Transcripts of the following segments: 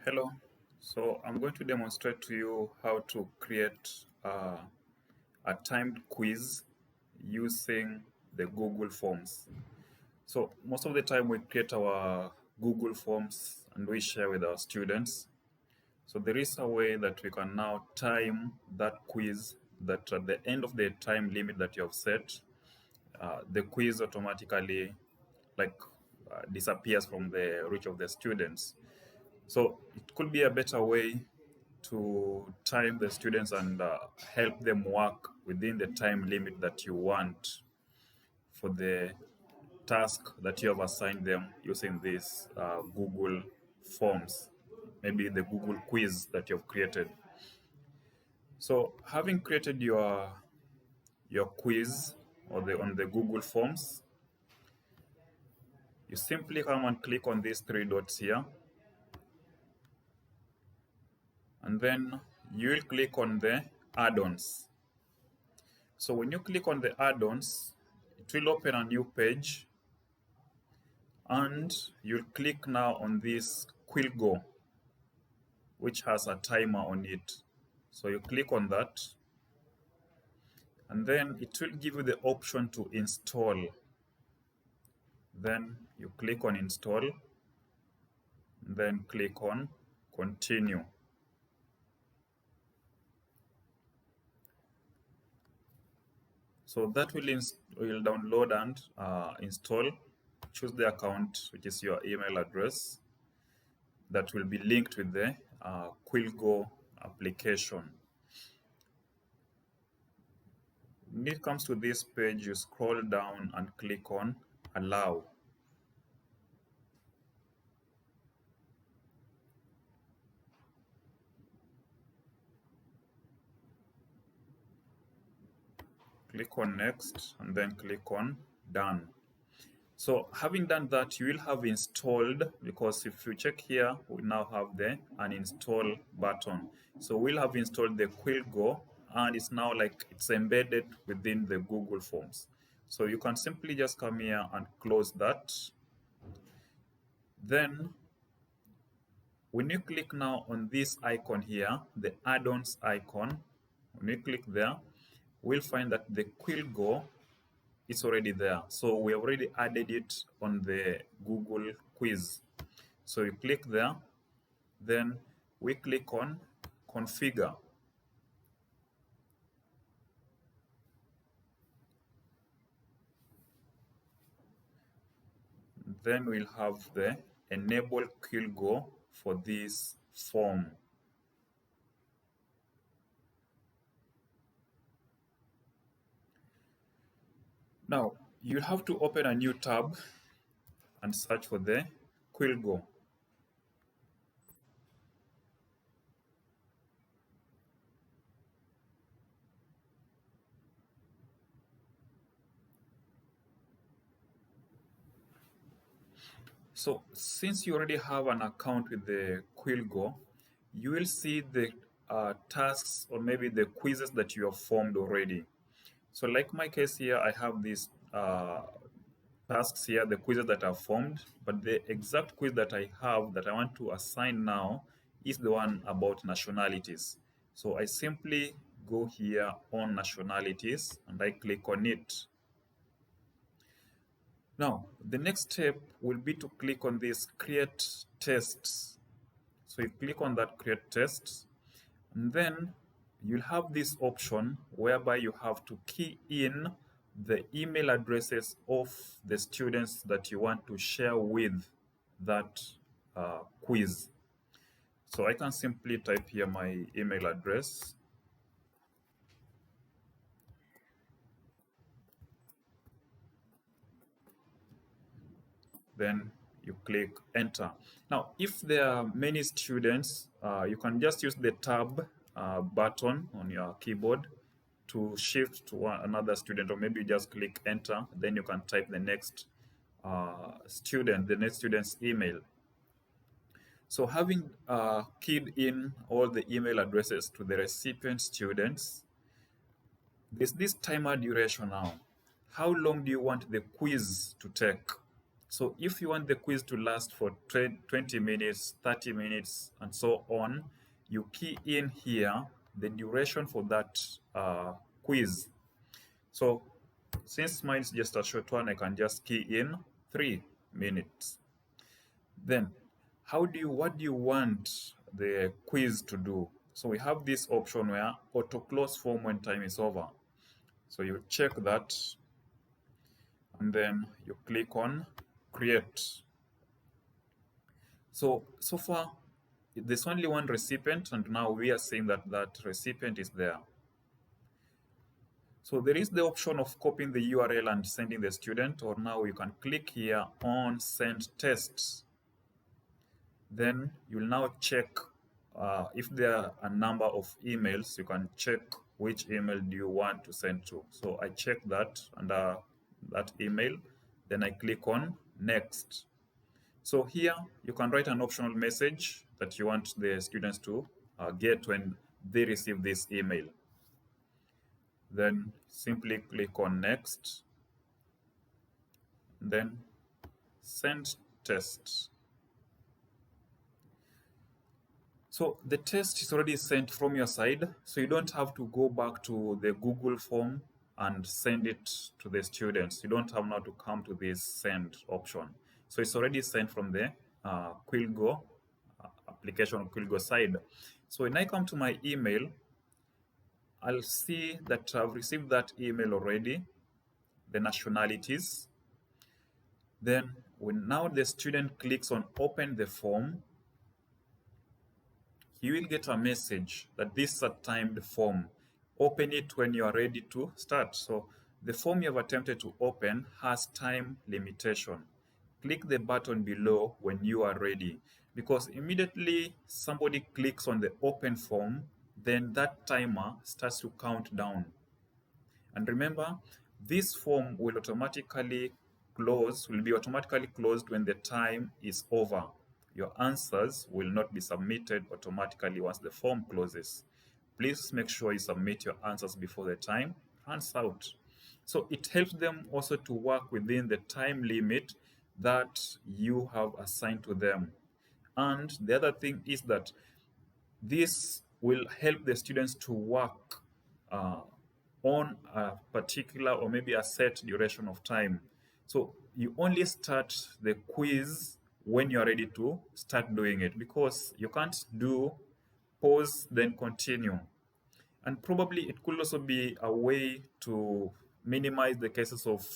Hello. So I'm going to demonstrate to you how to create a timed quiz using the Google Forms. So most of the time we create our Google Forms and we share with our students. So there is a way that we can now time that quiz that at the end of the time limit that you have set, the quiz automatically like disappears from the reach of the students. So it could be a better way to time the students and help them work within the time limit that you want for the task that you have assigned them using these Google Forms, maybe the Google quiz that you have created. So having created your quiz on the Google Forms, you simply come and click on these three dots here, and then you will click on the add-ons. So when you click on the add-ons, it will open a new page and you'll click now on this QuillGo, which has a timer on it. So you click on that and then it will give you the option to install. Then you click on install, then click on continue. So that will download and install. Choose the account, which is your email address, that will be linked with the QuillGo application. When it comes to this page, you scroll down and click on allow. Click on next and then click on done. So having done that, you will have installed, because if you check here, we now have the uninstall button. So we'll have installed the QuillGo and it's now like it's embedded within the Google Forms. So you can simply just come here and close that. Then when you click now on this icon here, the add-ons icon, when you click there, we'll find that the QuillGo is already there. So we already added it on the Google quiz. So you click there, then we click on configure. Then we'll have the enable QuillGo for this form. Now, you'll have to open a new tab and search for the QuillGo. So since you already have an account with the QuillGo, you will see the tasks or maybe the quizzes that you have formed already. So like my case here, I have these tasks here, the quizzes that are formed, but the exact quiz that I have that I want to assign now is the one about nationalities. So I simply go here on nationalities and I click on it. Now, the next step will be to click on this create tests. So you click on that create tests, and then you'll have this option whereby you have to key in the email addresses of the students that you want to share with that quiz. So I can simply type here my email address. Then you click enter. Now, if there are many students, you can just use the tab button on your keyboard to shift to another student, or maybe just click enter, then you can type the next student, the next student's email. So having keyed in all the email addresses to the recipient students, there's this timer duration now. How long do you want the quiz to take? So if you want the quiz to last for 20 minutes, 30 minutes, and so on, you key in here the duration for that quiz. So since mine is just a short one, I can just key in 3 minutes. Then what do you want the quiz to do? So we have this option where auto close form when time is over. So you check that and then you click on create. So far there's only one recipient, and now we are saying that that recipient is there. So there is the option of copying the URL and sending the student, or now you can click here on send tests. Then you'll now check if there are a number of emails. You can check which email do you want to send to. So I check that under that email, then I click on next. So here you can write an optional message that you want the students to get when they receive this email. Then simply click on next, then send test. So the test is already sent from your side, so you don't have to go back to the Google form and send it to the students. You don't have now to come to this send option. So it's already sent from the QuillGo application, QuillGo side. So when I come to my email, I'll see that I've received that email already, the nationalities. Then when now the student clicks on open the form, he will get a message that this is a timed form. Open it when you are ready to start. So the form you have attempted to open has time limitation. Click the button below when you are ready, because immediately somebody clicks on the open form, then that timer starts to count down. And remember, this form will be automatically closed when the time is over. Your answers will not be submitted automatically once the form closes. Please make sure you submit your answers before the time runs out. So it helps them also to work within the time limit that you have assigned to them. And the other thing is that this will help the students to work on a particular or maybe a set duration of time. So you only start the quiz when you're ready to start doing it, because you can't do pause then continue. And probably it could also be a way to minimize the cases of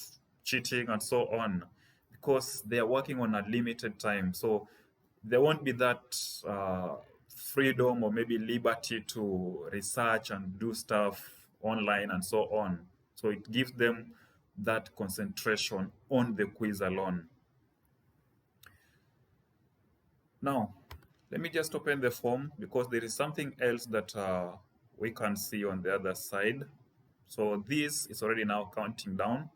cheating and so on, because they are working on a limited time. So there won't be that freedom or maybe liberty to research and do stuff online and so on. So it gives them that concentration on the quiz alone. Now, let me just open the form, because there is something else that we can see on the other side. So this is already now counting down.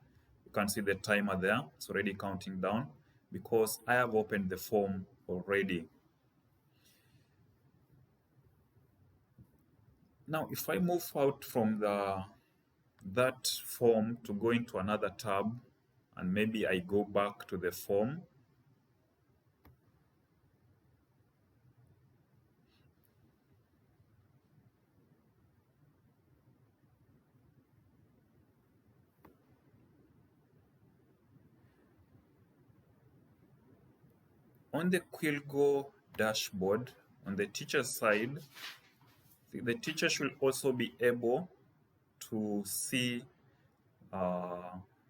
You can see the timer there. It's already counting down because I have opened the form already. Now, if I move out from that form to go into another tab, and maybe I go back to the form, on the QuillGo dashboard, on the teacher's side, the teacher should also be able to see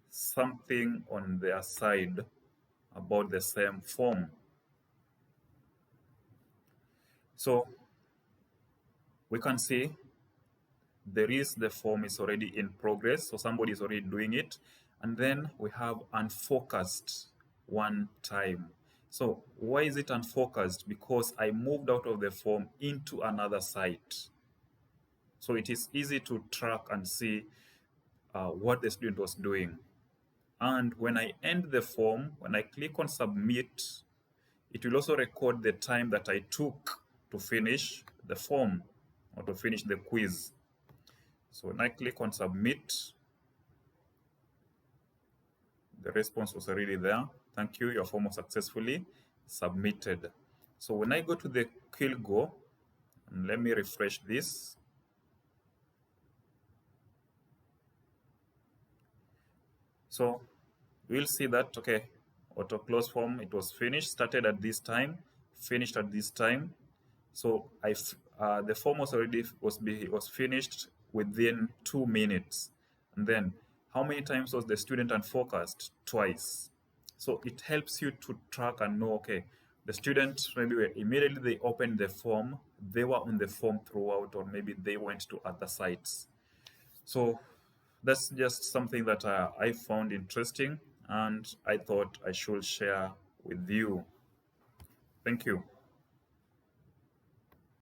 something on their side about the same form. So we can see the form is already in progress, so somebody is already doing it. And then we have unfocused one time. So why is it unfocused? Because I moved out of the form into another site. So it is easy to track and see what the student was doing. And when I end the form, when I click on submit, it will also record the time that I took to finish the form or to finish the quiz. So when I click on submit, the response was already there. thank you, your form was successfully submitted. So when I go to the QuillGo, and let me refresh this. So we'll see that, okay, auto close form, it was finished, started at this time, finished at this time. So the form was already was finished within 2 minutes. And then how many times was the student unfocused? Twice. So it helps you to track and know, okay, the student maybe immediately they opened the form, they were on the form throughout, or maybe they went to other sites. So that's just something that I found interesting and I thought I should share with you. Thank you.